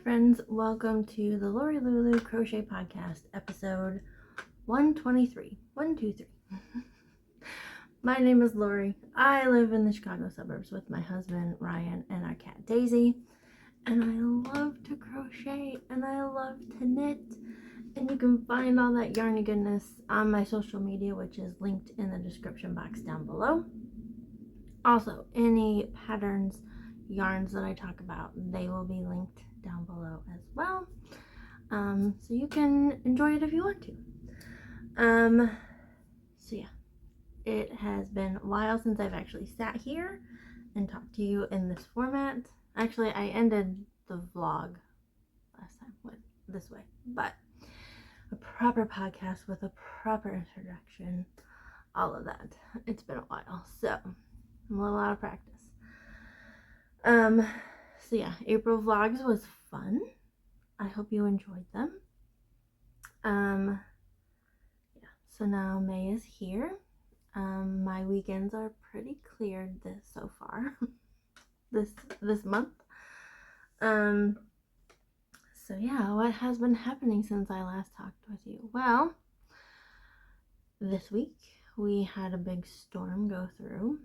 friends, welcome to the Lori Lulu Crochet Podcast, episode 123. 123. My name is Lori. I live in the Chicago suburbs with my husband Ryan and our cat Daisy, and I love to crochet and I love to knit. And you can find all that yarny goodness on my social media, which is linked in the description box down below. Also, any patterns, yarns that I talk about, they will be linked down below as well, so you can enjoy it if you want to. So yeah, it has been a while since I've actually sat here and talked to you in this format. Actually, I ended the vlog last time with this way, but a proper podcast with a proper introduction, all of that. It's been a while, so I'm a little out of practice. So yeah, April vlogs was fun. I hope you enjoyed them. Yeah, so now May is here. My weekends are pretty cleared so far this month. So yeah, what has been happening since I last talked with you? Well, this week we had a big storm go through.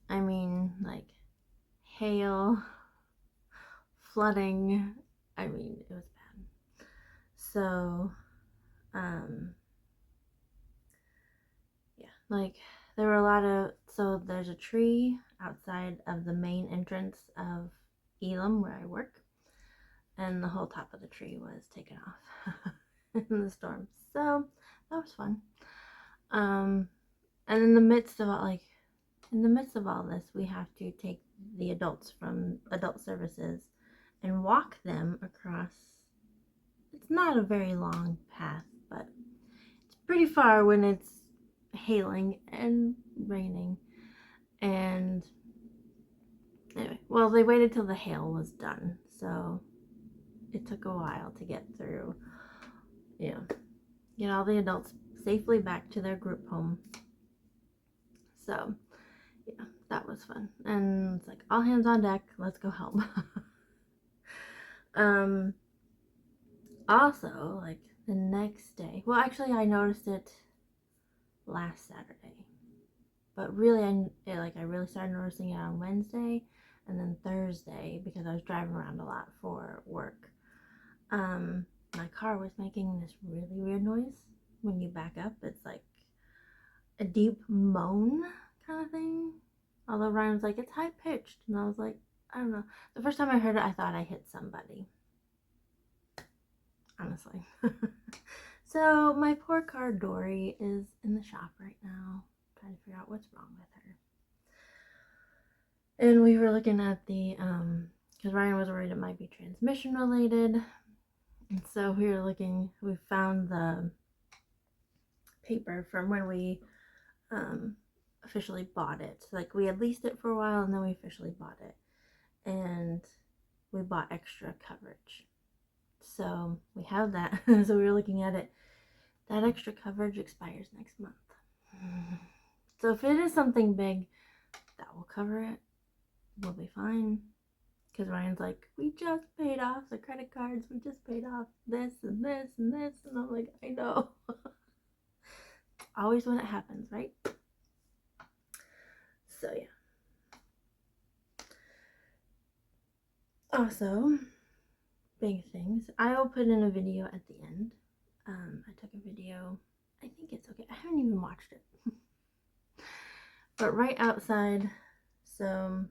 I mean, like hail, flooding. I mean, it was bad. So, yeah, like there were a lot of, so there's a tree outside of the main entrance of Elam where I work, and the whole top of the tree was taken off in the storm. So that was fun. And in the midst of all this, we have to take the adults from adult services and walk them across. It's not a very long path, but it's pretty far when it's hailing and raining. And anyway, well, they waited till the hail was done, so it took a while to get through, get all the adults safely back to their group home. So yeah, that was fun. And it's like all hands on deck, let's go help. Also, like the next day, well, actually I noticed it last Saturday, but really I really started noticing it on Wednesday and then Thursday because I was driving around a lot for work. My car was making this really weird noise when you back up. It's like a deep moan kind of thing, although Ryan was like, it's high pitched, and I was like, I don't know. The first time I heard it, I thought I hit somebody, honestly. So my poor car Dory is in the shop right now trying to figure out what's wrong with her. And we were looking at the because Ryan was worried it might be transmission related, and so we found the paper from when we officially bought it. Like we had leased it for a while and then we officially bought it, and we bought extra coverage, so we have that. So we were looking at it. That extra coverage expires next month. So if it is something big, that will cover it. We'll be fine. Because Ryan's like, we just paid off the credit cards. We just paid off this and this and this. And I'm like, I know. Always when it happens, right? So yeah. Also, big things. I will put in a video at the end. I took a video. I think it's okay. I haven't even watched it. But right outside, so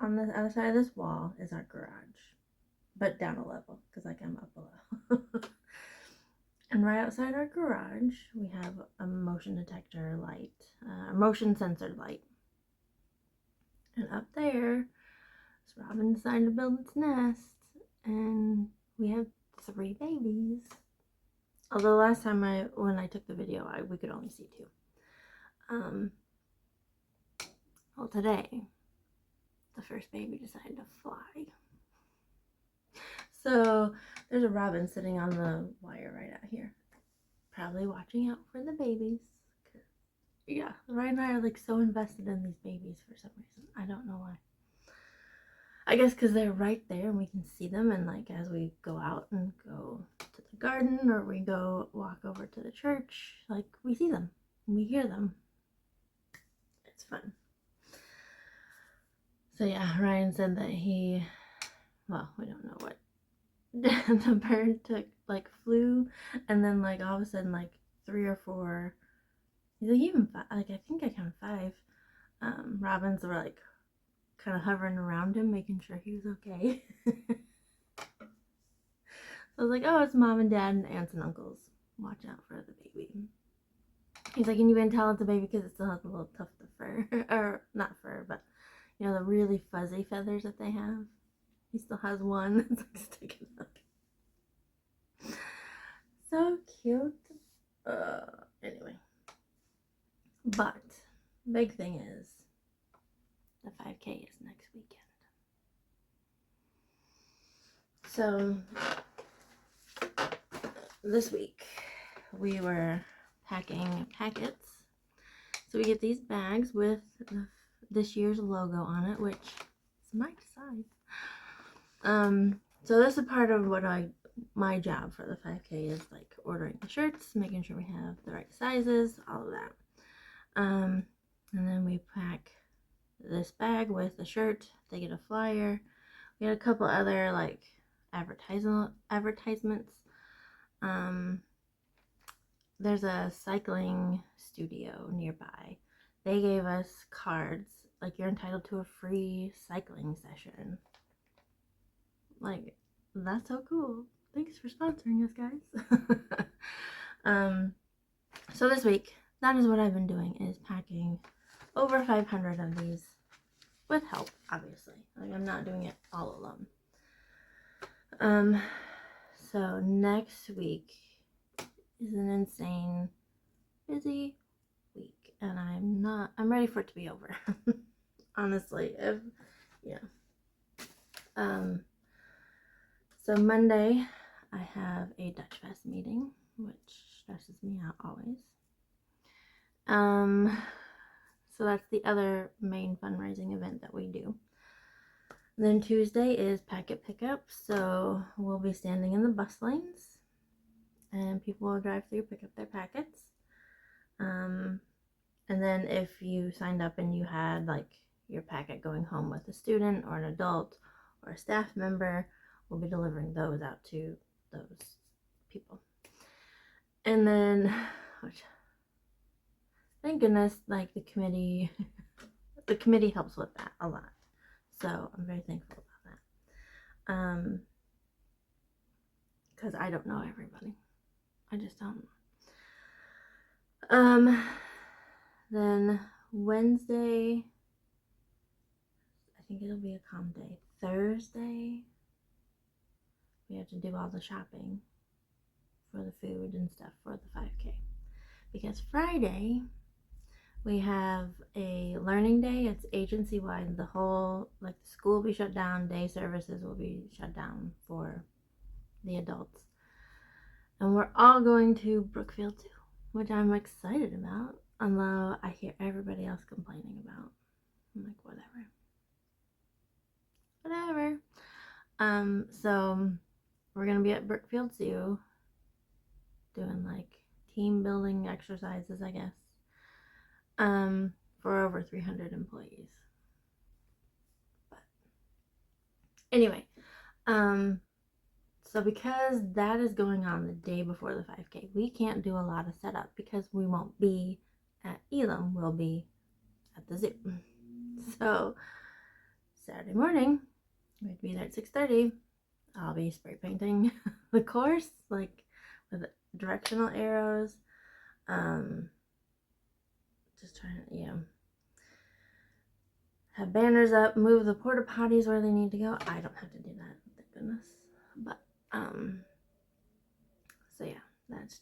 on the other side of this wall is our garage, but down a level because like I'm up below. And right outside our garage, we have a motion detector light, a motion sensor light. And up there, this robin decided to build its nest, and we have 3 babies. Although last time when I took the video, we could only see 2. Well, today, the first baby decided to fly. So there's a robin sitting on the wire right out here, probably watching out for the babies. Yeah, Ryan and I are like so invested in these babies for some reason. I don't know why. I guess because they're right there and we can see them, and like as we go out and go to the garden or we go walk over to the church, like we see them and we hear them. It's fun. So yeah, Ryan said that we don't know what the bird flew, and then like all of a sudden like 3 or 4, like even 5, like I think I counted 5 robins were like kind of hovering around him, making sure he was okay. So I was like, oh, it's mom and dad and aunts and uncles. Watch out for the baby. He's like, and you can tell it's a baby because it still has a little tuft of fur. Or not fur, but you know, the really fuzzy feathers that they have. He still has one that's like sticking up. So cute. Anyway. But big thing is the 5K is next weekend. So this week we were packing packets. So we get these bags with this year's logo on it, which is my design. So this is part of what my job for the 5K is, like ordering the shirts, making sure we have the right sizes, all of that. And then we pack this bag with the shirt. They get a flyer. We had a couple other like advertisements. There's a cycling studio nearby. They gave us cards, like you're entitled to a free cycling session. Like, that's so cool. Thanks for sponsoring us, guys. So this week, that is what I've been doing, is packing over 500 of these with help, obviously. Like, I'm not doing it all alone. So next week is an insane busy week, and I'm ready for it to be over. Honestly, so Monday I have a Dutch Fest meeting, which stresses me out always. So that's the other main fundraising event that we do. Then Tuesday is packet pickup, so we'll be standing in the bus lanes and people will drive through, pick up their packets. And then if you signed up and you had like your packet going home with a student or an adult or a staff member, we'll be delivering those out to those people. And then, which, thank goodness, like the committee helps with that a lot. So I'm very thankful about that. Because I don't know everybody. I just don't. Then Wednesday, I think it'll be a calm day. Thursday, we have to do all the shopping for the food and stuff for the 5K. Because Friday, we have a learning day. It's agency-wide. The whole, like the school will be shut down. Day services will be shut down for the adults. And we're all going to Brookfield too, which I'm excited about. Although I hear everybody else complaining about. I'm like, whatever. So we're going to be at Brookfield Zoo doing like team building exercises, I guess. For over 300 employees. But anyway, so because that is going on the day before the 5K, we can't do a lot of setup because we won't be at Elam, we'll be at the zoo. So Saturday morning, we have to be there at 6:30. I'll be spray painting the course, like with directional arrows. Just trying to, have banners up, move the porta potties where they need to go. I don't have to do that, thank goodness. But so yeah, there's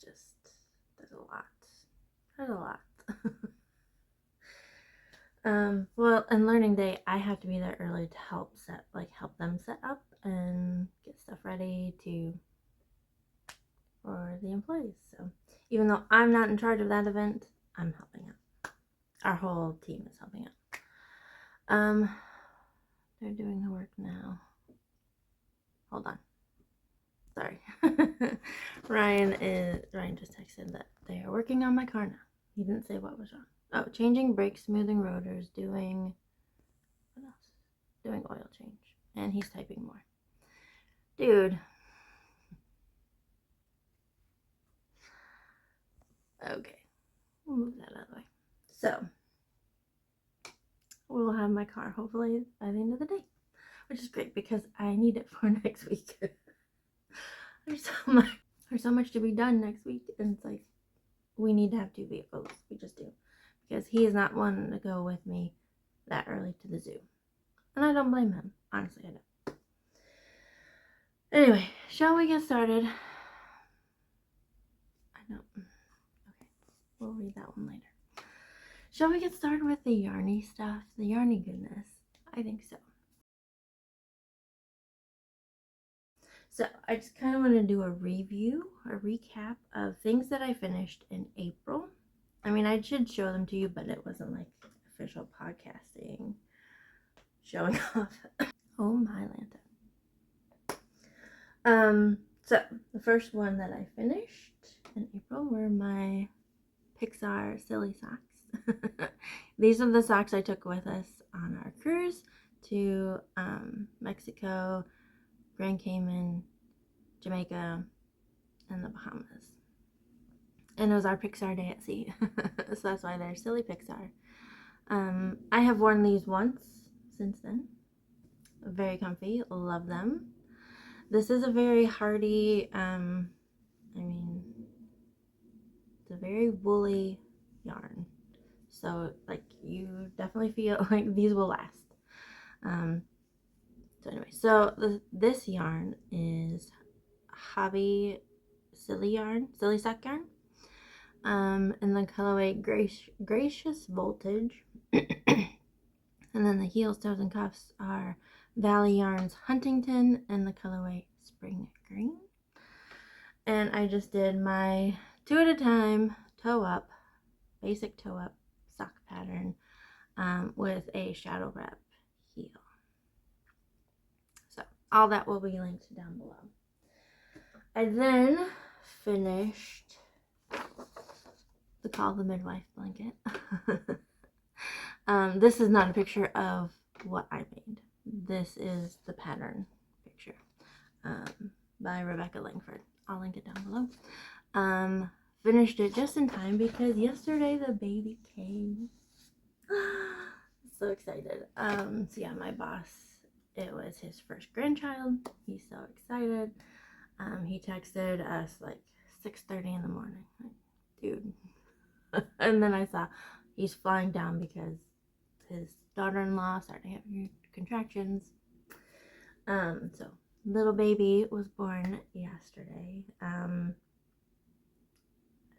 a lot. Well, and learning day, I have to be there early to help them set up and get stuff ready for the employees. So even though I'm not in charge of that event, I'm helping out. Our whole team is helping out. They're doing the work now. Hold on. Sorry. Ryan just texted that they are working on my car now. He didn't say what was wrong. Oh, changing brakes, smoothing rotors, doing what else? Doing oil change. And he's typing more. Dude. Okay. We'll move that out of the way. So we'll have my car hopefully by the end of the day. Which is great because I need it for next week. There's so much to be done next week, and it's like we need to have 2 vehicles. We just do, because he is not wanting to go with me that early to the zoo, and I don't blame him. Honestly, I don't. Anyway, shall we get started? I know. Okay, we'll read that one later. Shall we get started with the yarny stuff, the yarny goodness? I think so. So I just kind of want to do a review, a recap of things that I finished in April. I mean, I should show them to you, but it wasn't like official podcasting showing off. Oh my Lanta. So the first one that I finished in April were my Pixar silly socks. These are the socks I took with us on our cruise to Mexico, Grand Cayman, Jamaica, and the Bahamas. And it was our Pixar day at sea. So that's why they're silly Pixar. I have worn these once since then. Very comfy. Love them. This is a very hardy, it's a very woolly yarn. So, like, you definitely feel like these will last. So anyway, this yarn is Hobby Silly Sock yarn. In the colorway Gracious Voltage. And then the heels, toes, and cuffs are Valley Yarns Huntington in the colorway Spring Green. And I just did my 2 at a time toe up, basic toe up sock pattern with a shadow wrap heel. So all that will be linked down below. I then finished the Call the Midwife blanket. This is not a picture of what I made. This is the pattern picture by Rebecca Langford. I'll link it down below. Finished it just in time because yesterday the baby came. So excited. So yeah, my boss, it was his first grandchild. He's so excited. He texted us like 6:30 in the morning. Like, dude. And then I saw he's flying down because his daughter-in-law started having contractions. So little baby was born yesterday.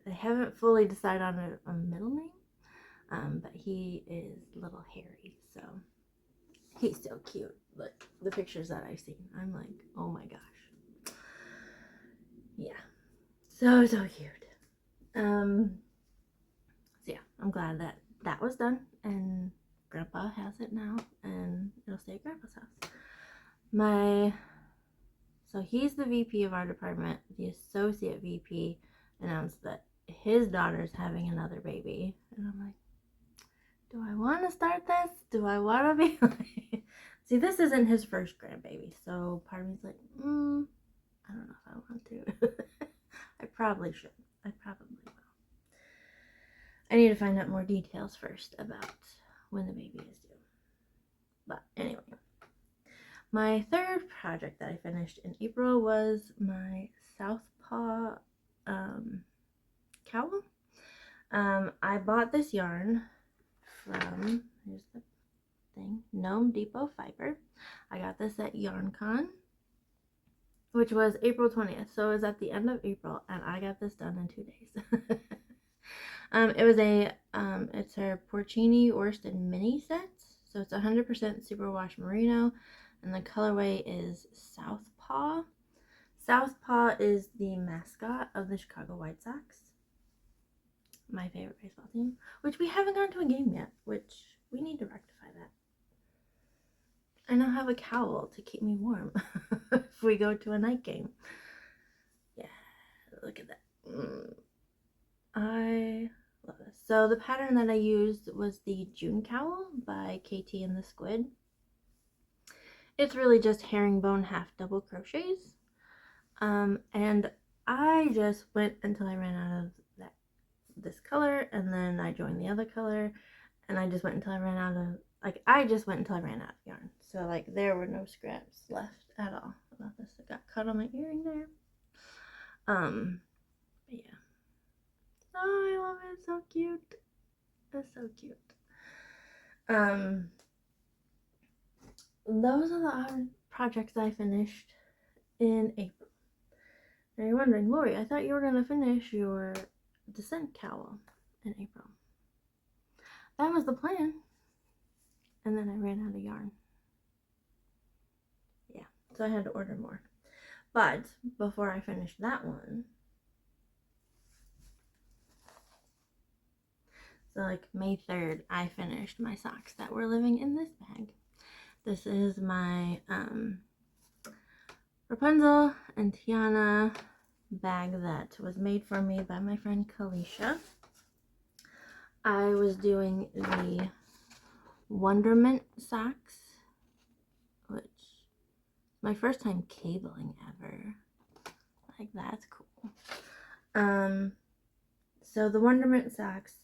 They haven't fully decided on a middle name, but he is Little Harry, so he's so cute. Like the pictures that I've seen, I'm like, oh my gosh, yeah, so cute. So yeah, I'm glad that that was done, and Grandpa has it now, and it'll stay at Grandpa's house. So he's the VP of our department. The associate VP announced that his daughter's having another baby, and I'm like, do I want to start this? Do I want to be like... See, this isn't his first grandbaby, so part of me's like, I don't know if I want to. I probably should. I probably will. I need to find out more details first about when the baby is due. But anyway, my third project that I finished in April was my Southpaw Cowl. I bought this yarn from, here's the thing, Gnome Depot Fiber. I got this at YarnCon, which was April 20th. So it was at the end of April, and I got this done in 2 days. It was it's her Porcini Worsted mini set. So it's 100% superwash merino, and the colorway is Southpaw. Southpaw is the mascot of the Chicago White Sox, my favorite baseball team, which we haven't gone to a game yet, which we need to rectify I now have a cowl to keep me warm if we go to a night game. Yeah, look at that. I love this. So the pattern that I used was the June Cowl by KT and the Squid. It's really just herringbone half double crochets. And I just went until I ran out of this color, and then I joined the other color, and I just went until I ran out of, I just went until I ran out of yarn. So, there were no scraps left at all about this. It got cut on my earring there. But yeah. Oh, I love it. It's so cute. It's so cute. Those are the projects I finished in April. Now you're wondering, Lori, I thought you were going to finish your Descent Cowl in April. That was the plan. And then I ran out of yarn. Yeah, so I had to order more. But before I finished that one, so May 3rd, I finished my socks that were living in this bag. This is my Rapunzel and Tiana bag that was made for me by my friend Kalisha. I was doing the Wonderment socks, which is my first time cabling ever. That's cool. So the Wonderment socks,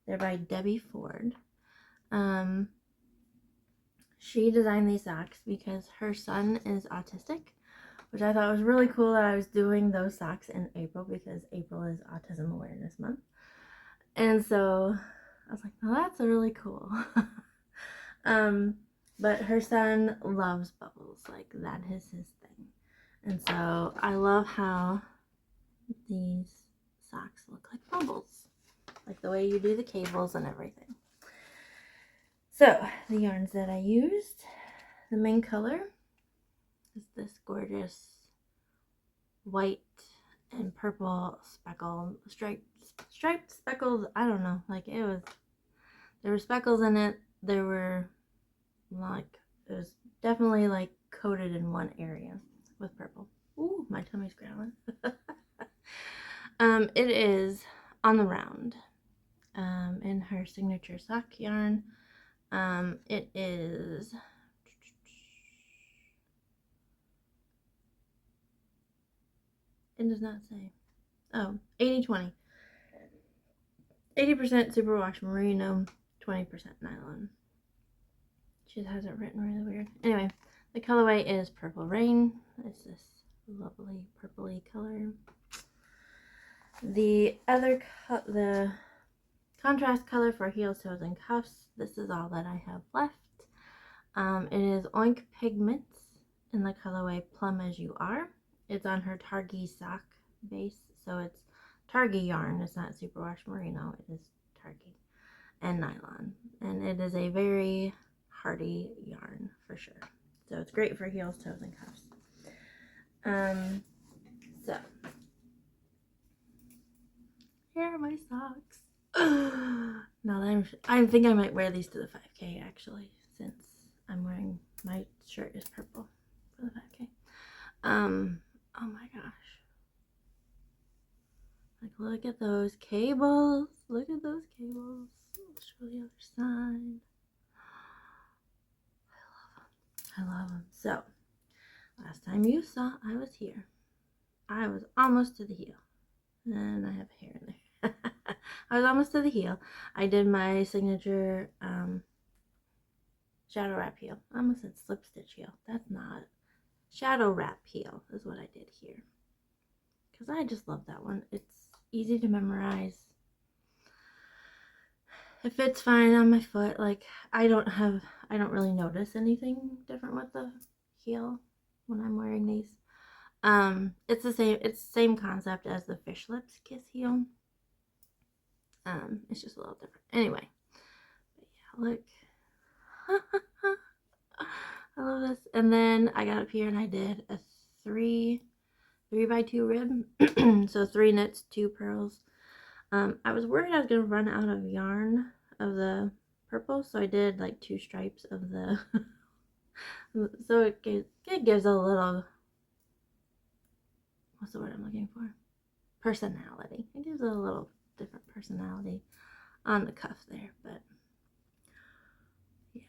they're by Debbie Ford. She designed these socks because her son is autistic, which I thought was really cool that I was doing those socks in April because April is Autism Awareness Month. And so I was like, well, that's really cool. But her son loves bubbles. That is his thing. And so I love how these socks look like bubbles. The way you do the cables and everything. So, the yarns that I used, the main color is this gorgeous white and purple speckled, striped speckled, I don't know, there were speckles in it. There were, it was definitely coated in one area with purple. Ooh, my tummy's growling. It is on the round, in her signature sock yarn. It is, it does not say. Oh, 80-20. 80% superwash merino, 20% nylon. She has it written really weird. Anyway, the colorway is Purple Rain. It's this lovely purpley color. The contrast color for heels, toes, and cuffs, this is all that I have left. It is Oink Pigments in the colorway Plum As You Are. It's on her Targhee sock base, so it's Targhee yarn. It's not superwash merino. It is Targhee and nylon, and it is a very hardy yarn for sure. So it's great for heels, toes, and cuffs. So here are my socks. Now that I think I might wear these to the 5K actually, since I'm wearing, my shirt is purple for the 5K. Oh my gosh. Look at those cables. Look at those cables. I'll show the other side. I love them. So, last time you saw, I was here. I was almost to the heel. And I have hair in there. I was almost to the heel. I did my signature shadow wrap heel. I almost said slip stitch heel. That's not. Shadow wrap heel is what I did here. Because I just love that one. It's easy to memorize. It fits fine on my foot. I don't really notice anything different with the heel when I'm wearing these. It's the same concept as the Fish Lips Kiss heel. It's just a little different. Anyway, but yeah, look. I love this. And then I got up here and I did a 3x2 rib. So 3 knits, 2 purls. I was worried I was going to run out of yarn of the purple, so I did 2 stripes of the So it gives a little, what's the word I'm looking for? Personality. It gives it a little different personality on the cuff there, but yeah.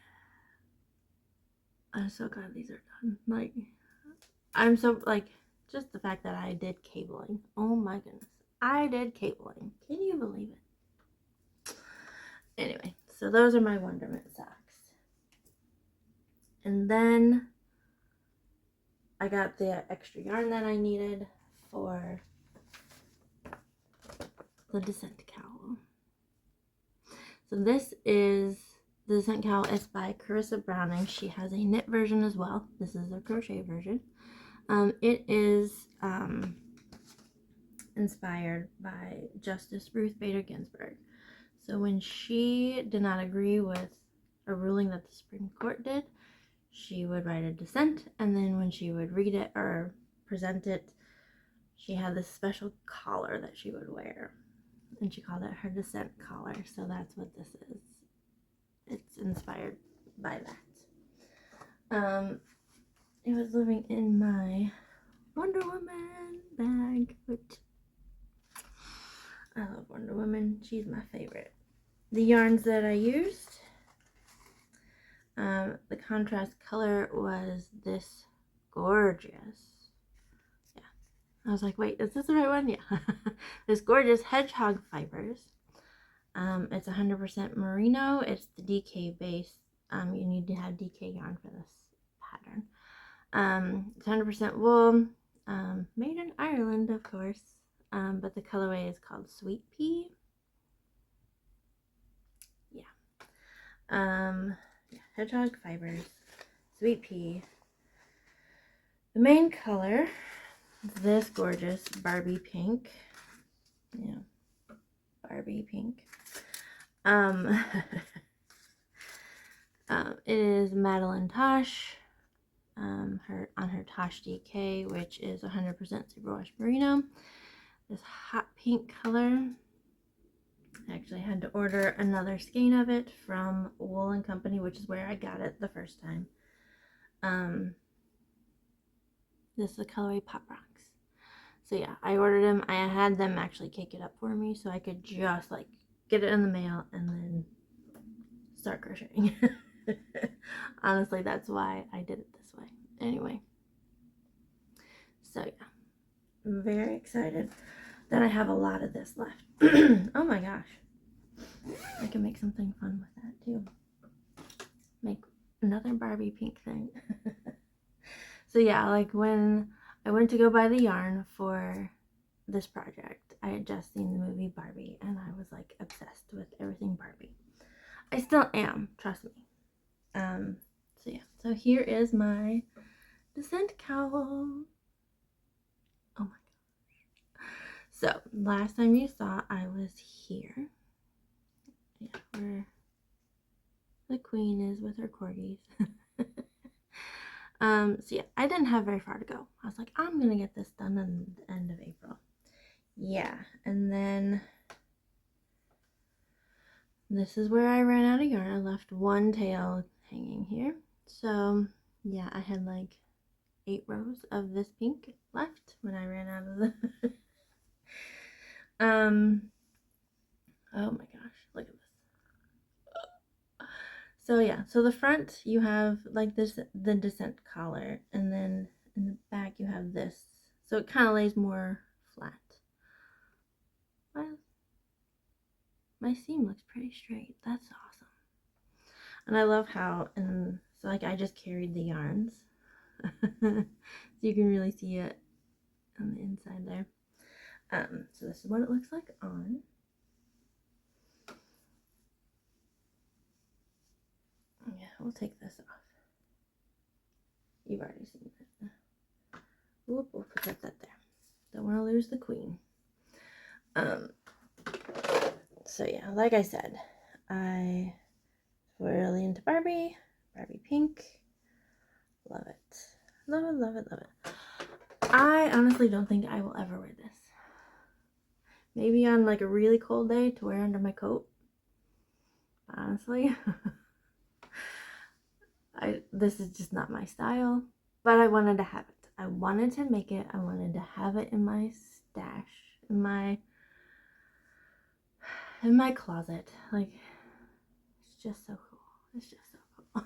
I'm so glad these are done. Like, I'm so, like, just the fact that I did cabling. Oh my goodness. I did cabling. Can you believe it? Anyway, so those are my Wonderment socks. And then I got the extra yarn that I needed for the Descent Cowl. So this is the Descent Cowl. It's by Carissa Browning. She has a knit version as well. This is the crochet version. It is inspired by Justice Ruth Bader Ginsburg. So when she did not agree with a ruling that the Supreme Court did, she would write a dissent, and then when she would read it or present it, she had this special collar that she would wear, and she called it her dissent collar. So that's what this is. It's inspired by that. It was living in my Wonder Woman bag, which I love Wonder Woman. She's my favorite. The yarns that I used, the contrast color was this gorgeous, yeah, I was like, wait, is this the right one? Yeah. This gorgeous hedgehog fibers. It's 100% merino. It's the DK base. You need to have DK yarn for this pattern. It's 100% wool, made in Ireland, of course, but the colorway is called Sweet Pea. Yeah, hedgehog fibers, Sweet Pea. The main color is this gorgeous Barbie pink. Yeah, Barbie pink. It is Madeline Tosh, on her Tosh DK, which is 100% superwash merino. This hot pink color. I actually had to order another skein of it from Wool & Company, which is where I got it the first time. This is the colorway Pop Rocks. So yeah, I ordered them. I had them actually cake it up for me so I could just like get it in the mail and then start crocheting. Honestly, that's why I did it this way. Anyway, so yeah, I'm very excited that I have a lot of this left. Oh my gosh, I can make something fun with that too. Make another Barbie pink thing. So yeah, like when I went to go buy the yarn for this project, I had just seen the movie Barbie and I was like obsessed with everything Barbie. I still am, trust me. So yeah, so here is my Descent Cowl. Oh my gosh. So last time you saw, I was here. Yeah, where the queen is with her corgis. So yeah, I didn't have very far to go. I was like, I'm gonna get this done in the end of April. Yeah, and then this is where I ran out of yarn. I left one tail hanging here. So yeah, I had like 8 rows of this pink left when I ran out of the oh my gosh, look at this. So yeah, so the front you have like this, the Descent collar, and then in the back you have this, so it kind of lays more flat. Well, my seam looks pretty straight. That's awesome. And I love how, and so like I just carried the yarns so you can really see it on the inside there. So this is what it looks like on. Yeah, we'll take this off. You've already seen it. Whoop, we'll put that there. Don't want to lose the queen. So yeah, like I said, I was really into Barbie pink. Love it. Love it, love it, love it. I honestly don't think I will ever wear this. Maybe on like a really cold day to wear under my coat. Honestly. This is just not my style, but I wanted to have it. I wanted to make it. I wanted to have it in my stash, in my closet. Like, it's just so cool. It's just so cool.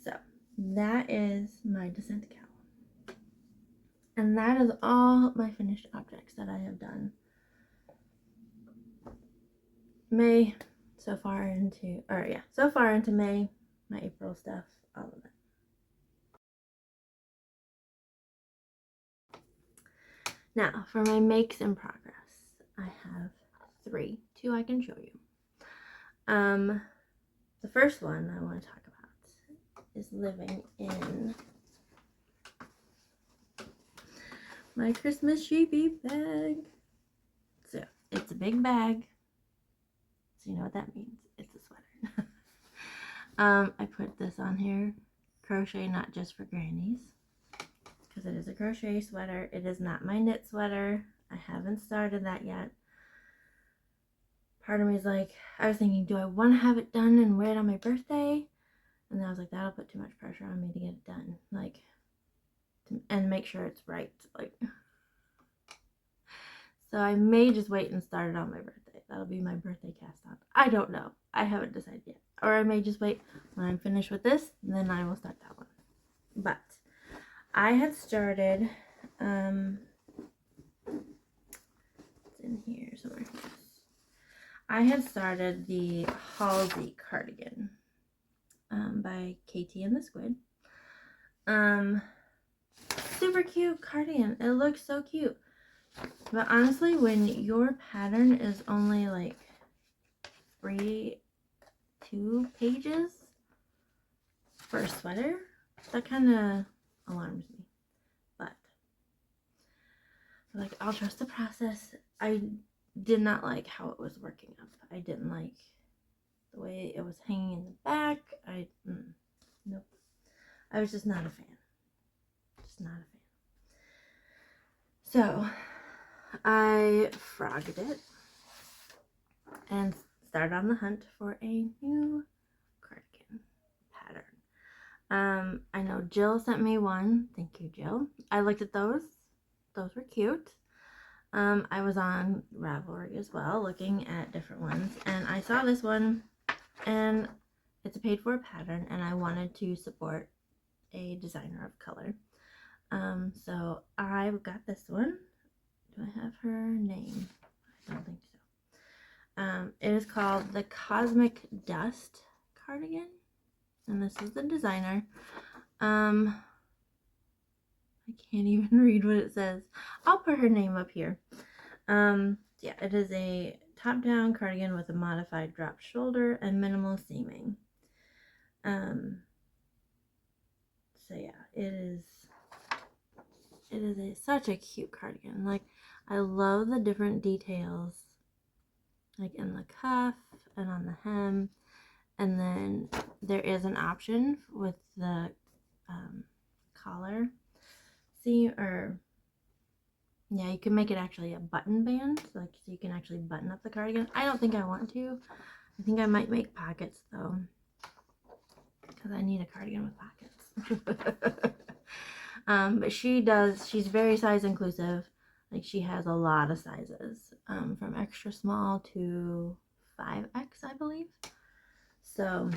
So that is my Descent cowl, and that is all my finished objects that I have done. May so far into May, my April stuff, all of it. Now for my makes in progress, I have two I can show you. The first one I want to talk about is living in my Christmas sheepy bag. So it's a big bag. So you know what that means. It's a sweater. I put this on here. Crochet not just for grannies. Because it is a crochet sweater. It is not my knit sweater. I haven't started that yet. Part of me is like, I was thinking, do I want to have it done and wear it on my birthday? And then I was like, that'll put too much pressure on me to get it done. Like, and make sure it's right. Like, so I may just wait and start it on my birthday. That'll be my birthday cast on. I don't know. I haven't decided yet. Or I may just wait when I'm finished with this, and then I will start that one. But I had started, it's in here somewhere. I had started the Halsey cardigan by Katie and the Squid. Super cute cardigan. It looks so cute. But honestly, when your pattern is only like 2 pages for a sweater, that kind of alarms me. But like, I'll trust the process. I did not like how it was working up. I didn't like the way it was hanging in the back. Nope. I was just not a fan. Just not a fan. So I frogged it and started on the hunt for a new cardigan pattern. I know Jill sent me one. Thank you, Jill. I looked at those. Those were cute. I was on Ravelry as well, looking at different ones, and I saw this one, and it's a paid-for pattern, and I wanted to support a designer of color. So I got this one. Do I have her name? I don't think so. It is called the Cosmic Dust cardigan, and this is the designer. I can't even read what it says. I'll put her name up here. Yeah, it is a top-down cardigan with a modified drop shoulder and minimal seaming. So yeah, it is such a cute cardigan. Like, I love the different details, like in the cuff and on the hem. And then there is an option with the collar. You can make it actually a button band, like, so you can actually button up the cardigan. I don't think I want to. I think I might make pockets though, because I need a cardigan with pockets. But she's very size inclusive. Like, she has a lot of sizes, from extra small to 5X, I believe. So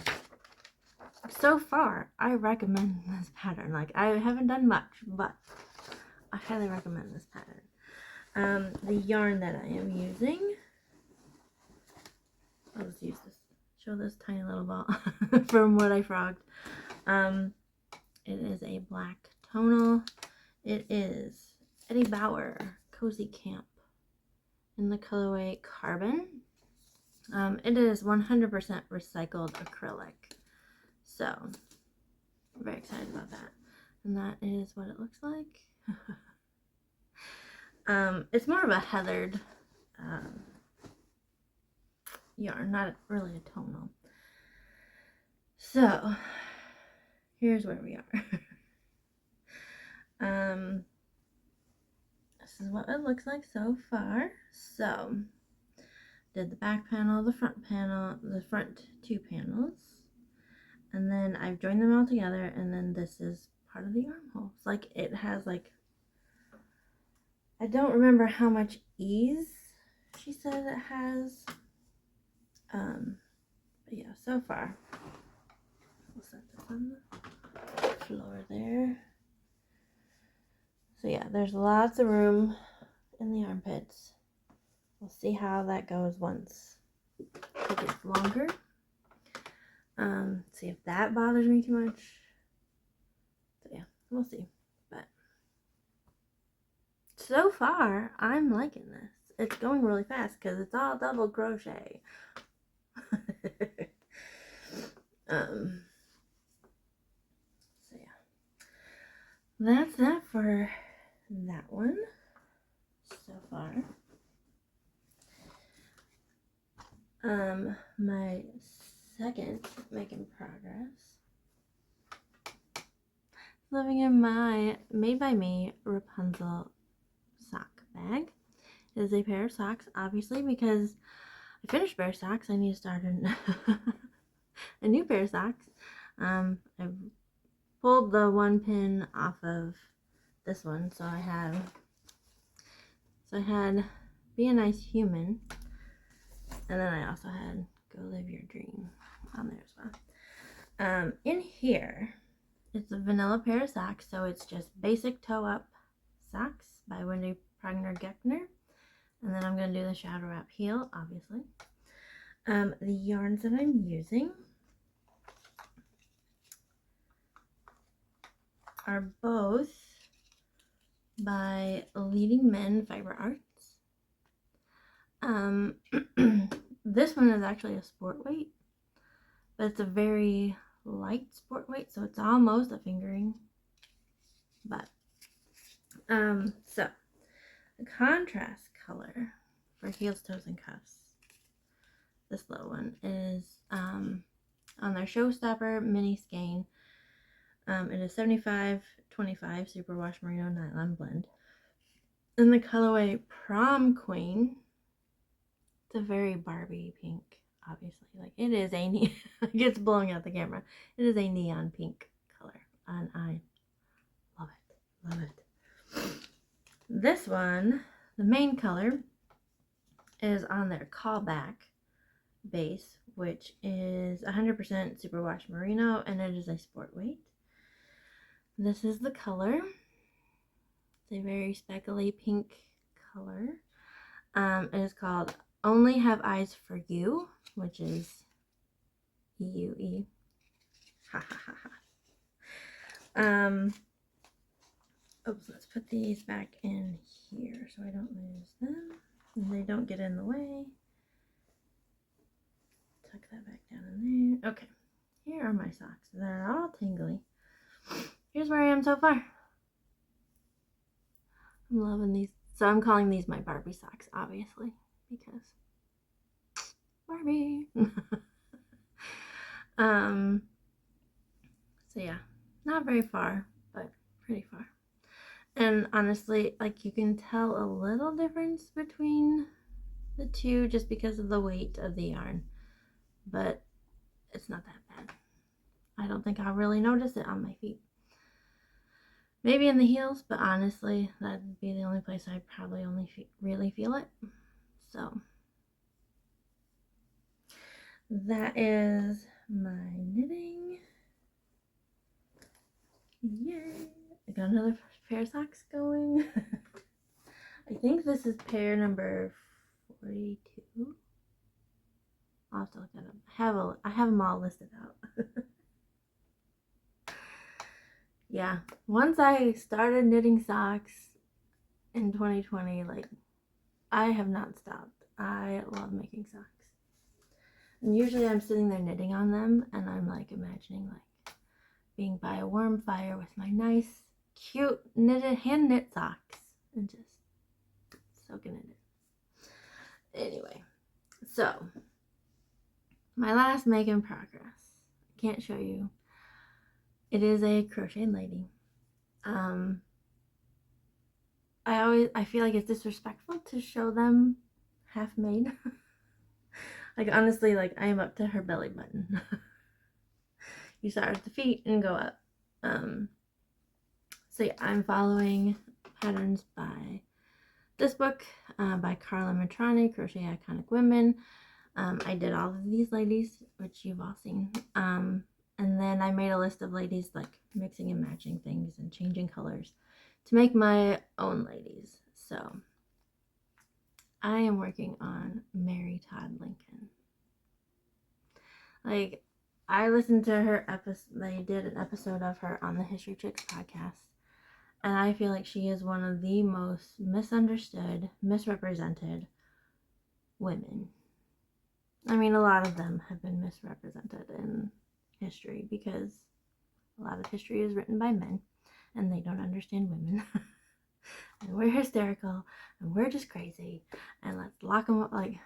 far, I recommend this pattern. Like, I haven't done much, but I highly recommend this pattern. The yarn that I am using, I'll just use this, show this tiny little ball from what I frogged. It is a black tonal. It is Eddie Bauer Cozy Camp in the colorway Carbon. It is 100% recycled acrylic. So, I'm very excited about that. And that is what it looks like. It's more of a heathered yarn, not really a tonal. So, here's where we are. This is what it looks like so far. So, did the back panel, the front panel, the front two panels. and then I've joined them all together, and then this is part of the armhole. It's like it has like, I don't remember how much ease she said it has. But yeah, so far. We'll set this on the floor there. So yeah, there's lots of room in the armpits. We'll see how that goes once it gets longer. See if that bothers me too much. So yeah, we'll see. But so far, I'm liking this. It's going really fast because it's all double crochet. So yeah, that's that for that one so far. My second making progress, living in my Made by Me Rapunzel sock bag. It is a pair of socks, obviously, because I finished pair of socks. I need to start a new pair of socks. I pulled the one pin off of this one, so I had Be a Nice Human, and then I also had Go Live Your Dream on there as well. In here, it's a vanilla pair of socks, so it's just basic toe up socks by Wendy Pragner Geckner. And then I'm going to do the shadow wrap heel, obviously. The yarns that I'm using are both by Leading Men Fiber Arts. This one is actually a sport weight, but it's a very light sport weight, so it's almost a fingering. But so the contrast color for heels, toes, and cuffs, this little one, is on their Showstopper mini skein. It is 75-25 superwash merino nylon blend. In the colorway Prom Queen, it's a very Barbie pink, obviously. Like, it is a it gets blowing out the camera. It is a neon pink color, and I love it. Love it. This one, the main color, is on their Callback base, which is 100% superwash merino, and it is a sport weight. This is the color. It's a very speckly pink color. It is called Only Have Eyes for You, which is EUE. Ha ha ha ha. Oops, let's put these back in here so I don't lose them and they don't get in the way. Tuck that back down in there. Okay, here are my socks. They're all tingly. Here's where I am so far. I'm loving these. So I'm calling these my Barbie socks, obviously, because Barbie. So yeah, not very far, but pretty far. And honestly, like, you can tell a little difference between the two just because of the weight of the yarn, but it's not that bad. I don't think I'll really notice it on my feet. Maybe in the heels, but honestly, that'd be the only place I'd probably only really feel it. So that is my knitting. Yay! I got another pair of socks going. I think this is pair number 42. I'll have to look that up. I have them all listed out. Yeah, once I started knitting socks in 2020, like, I have not stopped. I love making socks. And usually I'm sitting there knitting on them, and I'm like imagining like being by a warm fire with my nice, cute hand knit socks and just soaking in it. Anyway, so my last making progress. I can't show you. It is a crocheted lady. I feel like it's disrespectful to show them half made. Like, honestly, like, I am up to her belly button. You start at the feet and go up. So yeah, I'm following patterns by this book by Carla Matrani, Crochet Iconic Women. I did all of these ladies, which you've all seen. And then I made a list of ladies, like mixing and matching things and changing colors to make my own ladies. So I am working on Mary Todd Lincoln. Like, I listened to her episode, they did an episode of her on the History Chicks podcast, and I feel like she is one of the most misunderstood, misrepresented women. I mean, a lot of them have been misrepresented in history because a lot of history is written by men and they don't understand women. And we're hysterical and we're just crazy and let's lock them up. Like,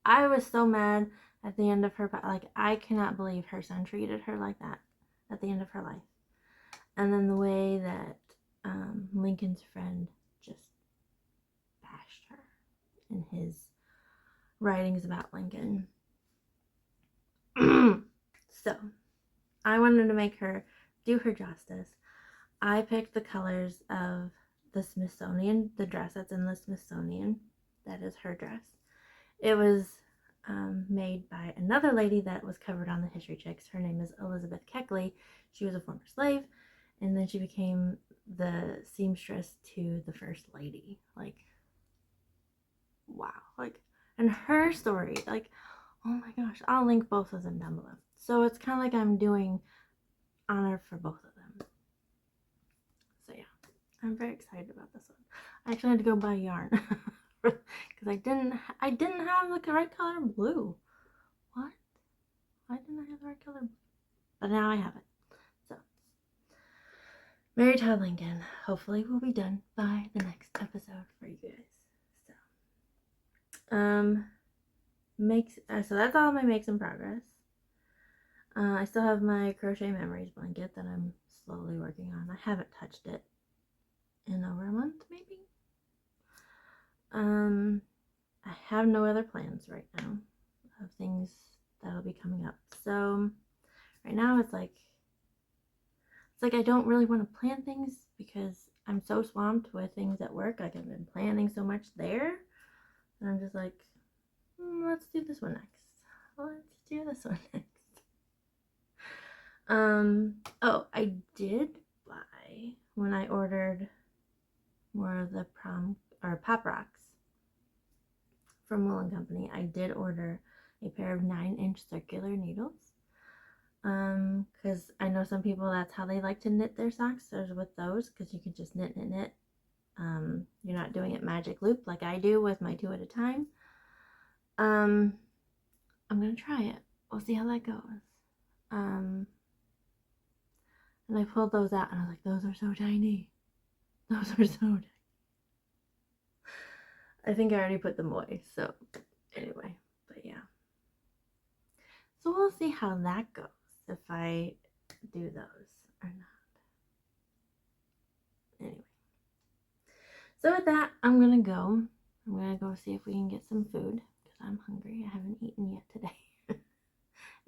I was so mad at the end of her, like, I cannot believe her son treated her like that at the end of her life. And then the way that Lincoln's friend just bashed her in his writings about Lincoln. So I wanted to make her do her justice. I picked the colors of the Smithsonian, the dress that's in the Smithsonian. That is her dress. It was made by another lady that was covered on the History Chicks. Her name is Elizabeth Keckley. She was a former slave, and then she became the seamstress to the First Lady. Like, wow. Like, and her story, like, oh my gosh, I'll link both of them down below. So it's kind of like I'm doing honor for both of them. So yeah, I'm very excited about this one. I actually had to go buy yarn because I didn't have like the right color blue. What? Why didn't I have the right color blue? But now I have it. So Mary Todd Lincoln hopefully will be done by the next episode for you guys. So so that's all my makes in progress. I still have my crochet memories blanket that I'm slowly working on. I haven't touched it in over a month, maybe. I have no other plans right now of things that'll be coming up. So right now it's like I don't really want to plan things because I'm so swamped with things at work. Like, I've been planning so much there, and I'm just like, let's do this one next. Let's do this one next. Oh, I did buy, when I ordered more of the Pop Rocks from Wool & Company, I did order a pair of 9-inch circular needles. Because I know some people, that's how they like to knit their socks, is with those, because you can just knit. You're not doing it magic loop like I do with my 2 at a time. I'm gonna try it. We'll see how that goes. And I pulled those out and I was like, those are so tiny. Those are so tiny. I think I already put them away, so anyway, but yeah. So we'll see how that goes, if I do those or not. Anyway. So with that, I'm gonna go. I'm gonna go see if we can get some food, because I'm hungry. I haven't eaten yet today.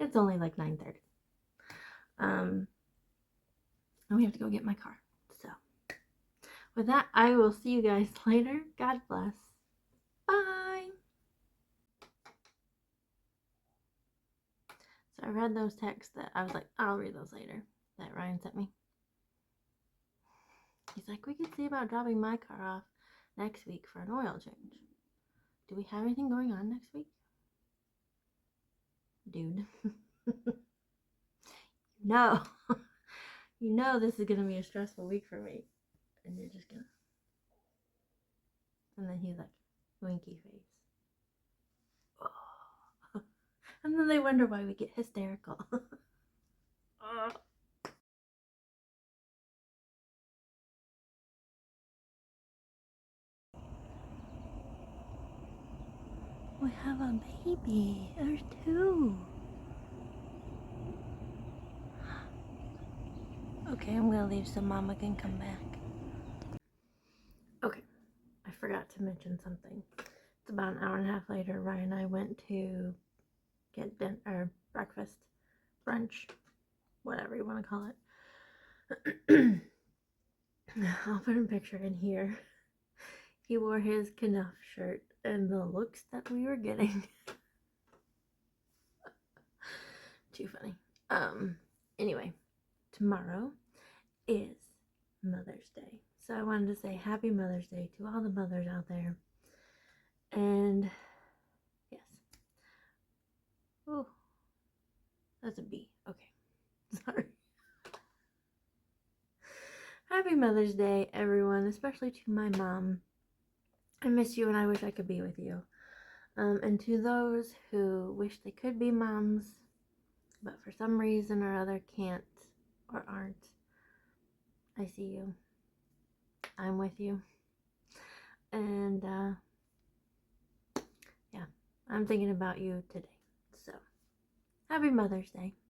It's only like 9:30. And we have to go get my car. So with that, I will see you guys later. God bless. Bye. So I read those texts that I was like, I'll read those later, that Ryan sent me. He's like, we could see about dropping my car off next week for an oil change. Do we have anything going on next week? Dude. No. You know this is going to be a stressful week for me. And you're just going to... And then he's like, winky face. Oh. And then they wonder why we get hysterical. Oh. We have a baby. There's 2. Okay, I'm gonna leave so Mama can come back. Okay, I forgot to mention something. It's about an hour and a half later. Ryan and I went to get breakfast, brunch, whatever you want to call it. I'll put a picture in here. He wore his Knuff shirt, and the looks that we were getting. Too funny. Anyway, tomorrow is Mother's Day. So I wanted to say Happy Mother's Day to all the mothers out there. And yes. Oh, that's a B. Okay. Sorry. Happy Mother's Day, everyone, especially to my mom. I miss you and I wish I could be with you. And to those who wish they could be moms, but for some reason or other can't or aren't, I see you. I'm with you. And yeah, I'm thinking about you today. So, happy Mother's Day.